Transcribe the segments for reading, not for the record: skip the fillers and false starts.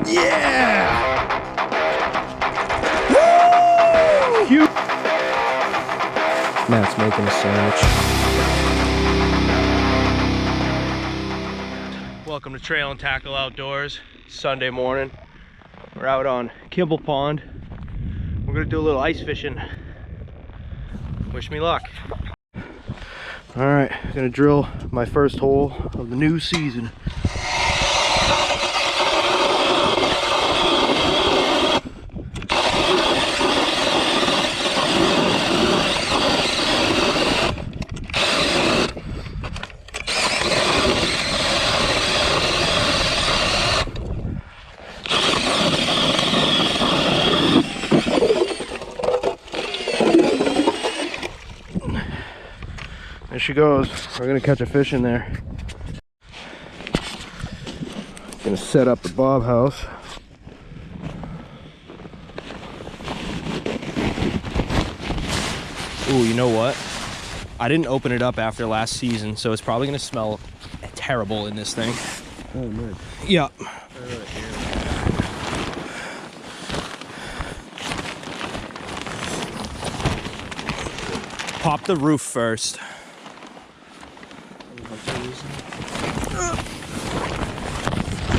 Yeah! Woo! Cute. Matt's making a sandwich. Welcome to Trail and Tackle Outdoors. Sunday morning. We're out on Kimball Pond. We're gonna do a little ice fishing. Wish me luck. All right, gonna drill my first hole of the new season. There she goes. We're gonna catch a fish in there. Gonna set up the bob house. Ooh, you know what? I didn't open it up after last season, so it's probably gonna smell terrible in this thing. Oh man. Yeah. Pop the roof first.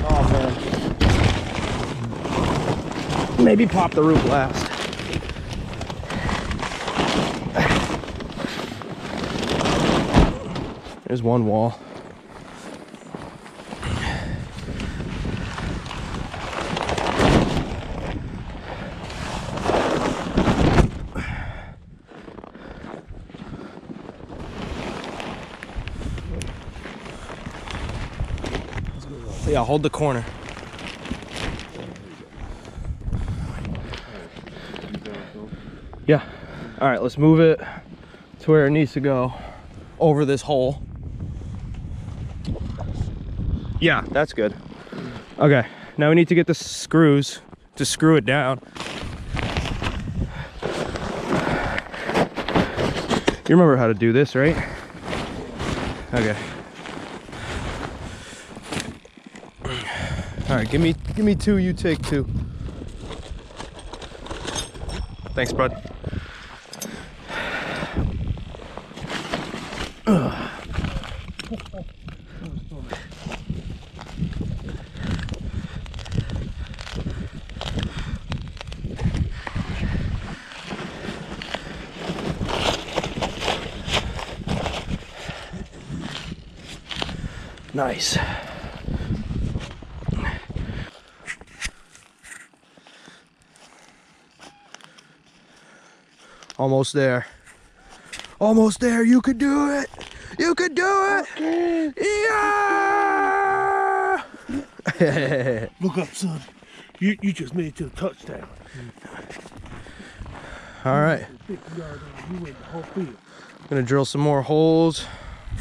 Oh man. Maybe pop the roof last. There's one wall. Yeah, hold the corner. Yeah. All right, let's move it to where it needs to go, over this hole. Yeah, that's good. Okay, now we need to get the screws to screw it down. You remember how to do this, right? Okay. All right, give me two, you take two. Thanks, bud. Nice. Almost there. Almost there. You could do it. You could do it. Okay. Yeah. Look up, son. You just made it to the touchdown. All right. Gonna drill some more holes.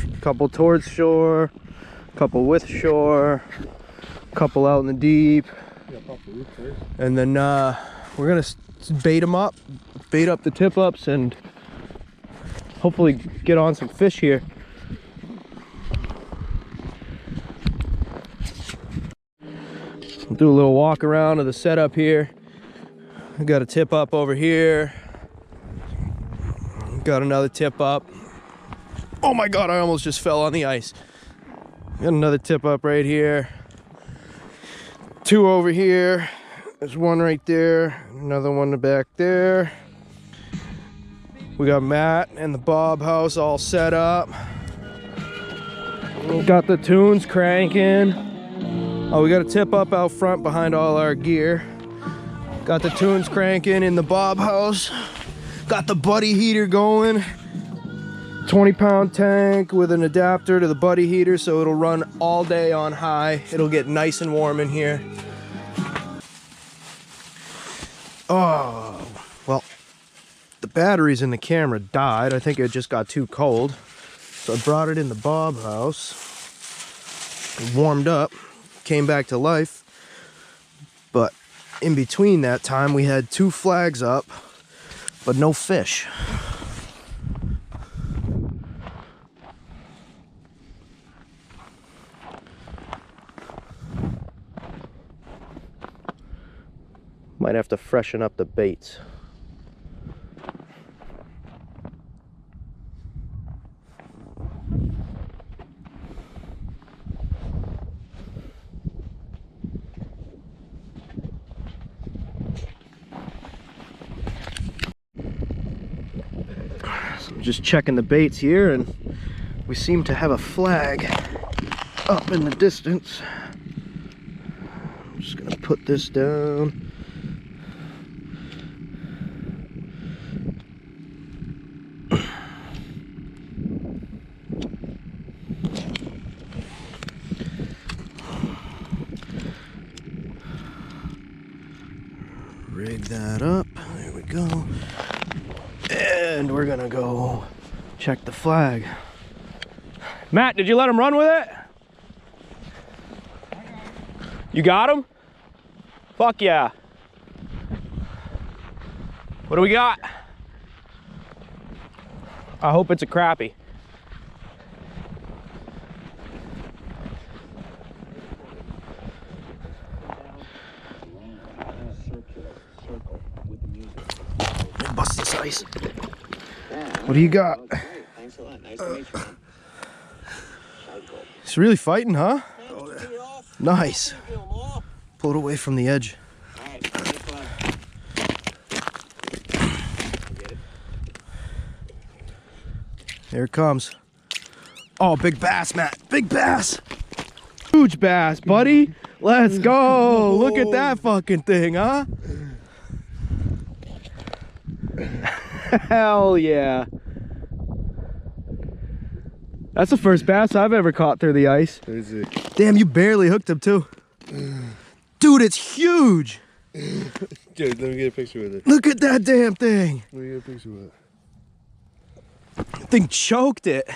A couple towards shore, a couple with shore, a couple out in the deep. And then we're gonna bait them up, bait up the tip ups, and hopefully get on some fish here. We'll do a little walk around of the setup here. We got a tip up over here. Got another tip up. Oh my God, I almost just fell on the ice. Got another tip up right here. Two over here. There's one right there. Another one back there. We got Matt and the bob house all set up. We got the tunes cranking. Oh, we got a tip up out front behind all our gear. Got the tunes cranking in the bob house. Got the buddy heater going. 20-pound tank with an adapter to the buddy heater, so it'll run all day on high. It'll get nice and warm in here. Oh, well, the batteries in the camera died. I think it just got too cold. So I brought it in the bob house. It warmed up, came back to life. But in between that time, we had 2 flags up, but no fish. Might have to freshen up the baits. So I'm just checking the baits here, and we seem to have a flag up in the distance. I'm just gonna put this down. Rig that up. There we go. And we're gonna go check the flag. Matt, did you let him run with it? You got him? Fuck yeah. What do we got? I hope it's a crappie. Bust this ice. What do you got? Thanks a lot. Nice to meet you, man. He's really fighting, huh? Nice. Pull it away from the edge. Here it comes. Oh, big bass, Matt. Big bass. Huge bass, buddy. Let's go. Look at that fucking thing, huh? Hell yeah. That's the first bass I've ever caught through the ice. Is it? Damn, you barely hooked him too. Dude, it's huge. Dude, let me get a picture with it. Look at that damn thing. Let me get a picture with it. That thing choked it.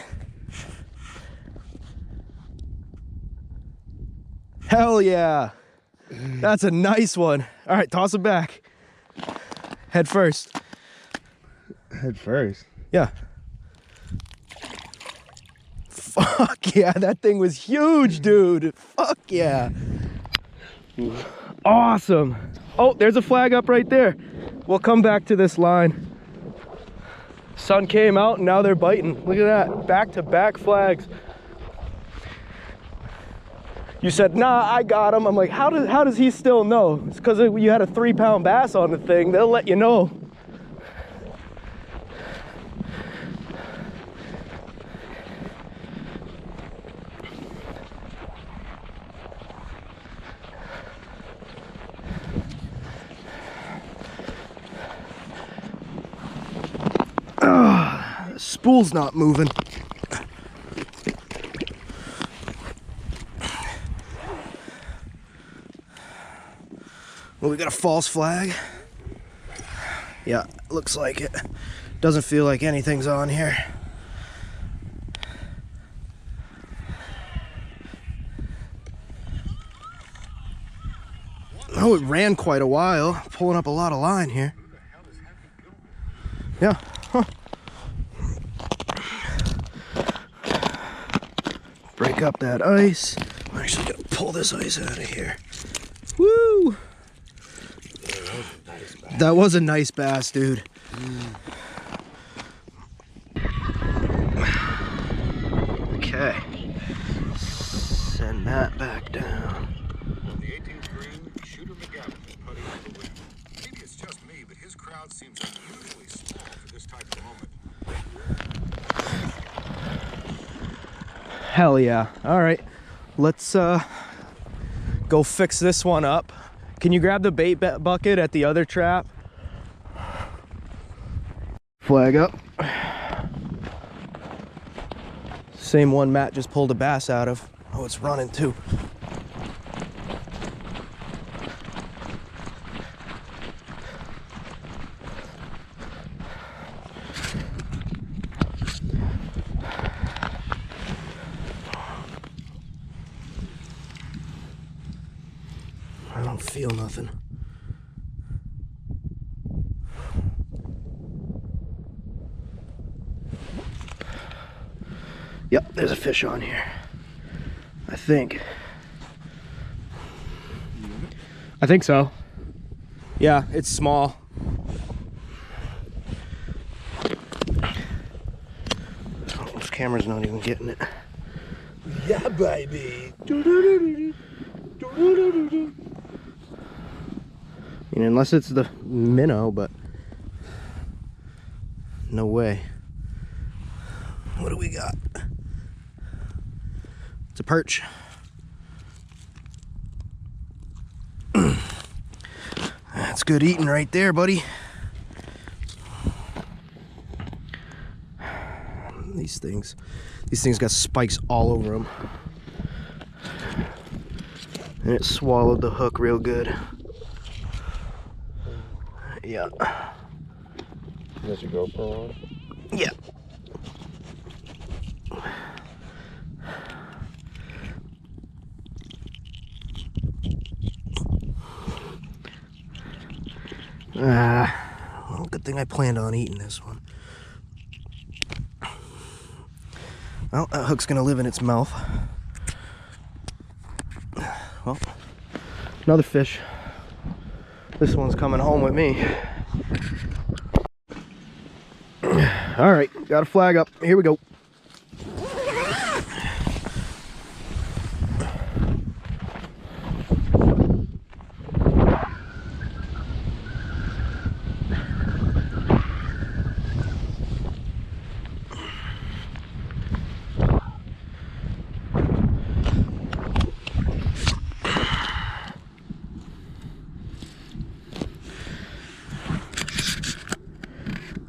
Hell yeah. That's a nice one. All right, toss it back. Head first. Head first? Yeah. Fuck yeah, that thing was huge, dude. Fuck yeah. Awesome. Oh, there's a flag up right there. We'll come back to this line. Sun came out and now they're biting. Look at that, back-to-back flags. You said, nah, I got him. I'm like, how does he still know? It's because you had a 3-pound bass on the thing. They'll let you know. Spool's not moving. Well, we got a false flag. Yeah, looks like it. Doesn't feel like anything's on here. Oh, it ran quite a while. Pulling up a lot of line here. Yeah. Huh. Break up that ice. I'm actually gonna pull this ice out of here. Woo! That was a nice bass, dude. Okay. Send that back down. On the 18th green, Shooter McGavin is putting for the win. Maybe it's just me, but his crowd seems unusually small for this type of moment. Hell yeah. All right. Let's go fix this one up. Can you grab the bait bucket at the other trap? Flag up. Same one Matt just pulled a bass out of. Oh, it's running too. I don't feel nothing. Yep, there's a fish on here. I think so. Yeah, it's small. Oh, this camera's not even getting it. Yeah, baby. I mean, unless it's the minnow, but no way. What do we got? It's a perch. That's good eating right there, buddy. These things got spikes all over them. And it swallowed the hook real good. Yeah. That's your GoPro on? Yeah. Well, good thing I planned on eating this one. Well, that hook's gonna live in its mouth. Well, another fish. This one's coming home with me. All right, got a flag up. Here we go.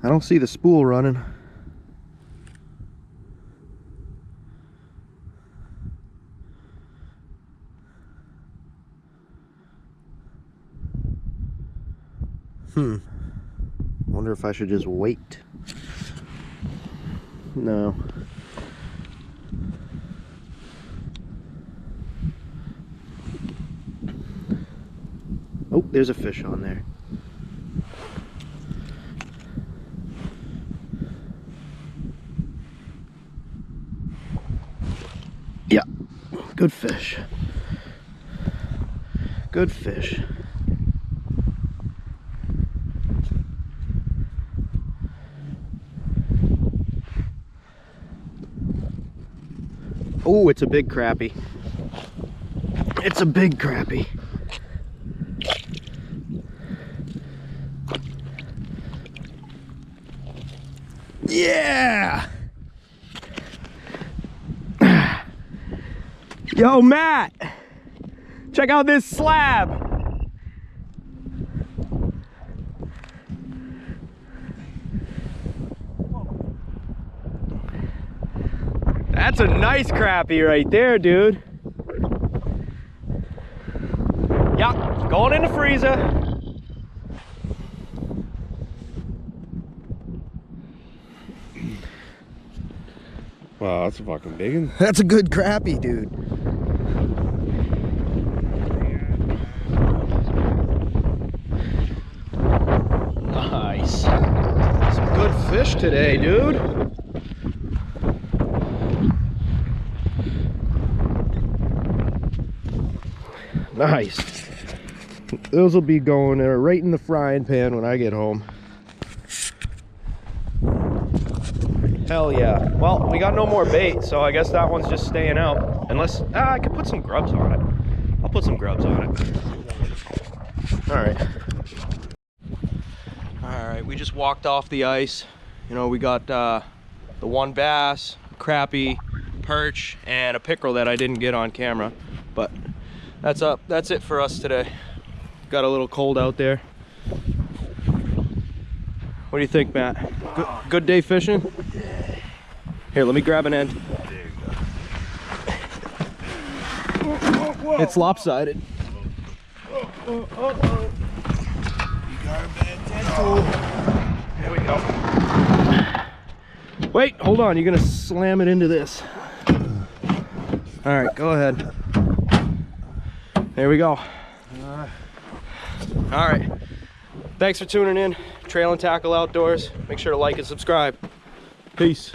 I don't see the spool running. Wonder if I should just wait. No. Oh, there's a fish on there. Yeah, good fish. Good fish. Oh, it's a big crappie. It's a big crappie. Yeah! Yo, Matt! Check out this slab! That's a nice crappie right there, dude. Yeah, going in the freezer. Wow, that's a fucking big one. That's a good crappie, dude. Nice. Some good fish today, dude. Nice. Those will be going right in the frying pan when I get home. Hell yeah. Well, we got no more bait, so I guess that one's just staying out. Unless, I could put some grubs on it. I'll put some grubs on it. All right. All right, we just walked off the ice. You know, we got the one bass, crappie, perch, and a pickerel that I didn't get on camera. But that's it for us today. Got a little cold out there. What do you think, Matt? Good day fishing? Here, let me grab an end. There you go. It's lopsided. You got a bad tentacle. There we go. Wait, hold on. You're gonna slam it into this. All right, go ahead. There we go. All right. Thanks for tuning in. Trail and Tackle Outdoors. Make sure to like and subscribe. Peace.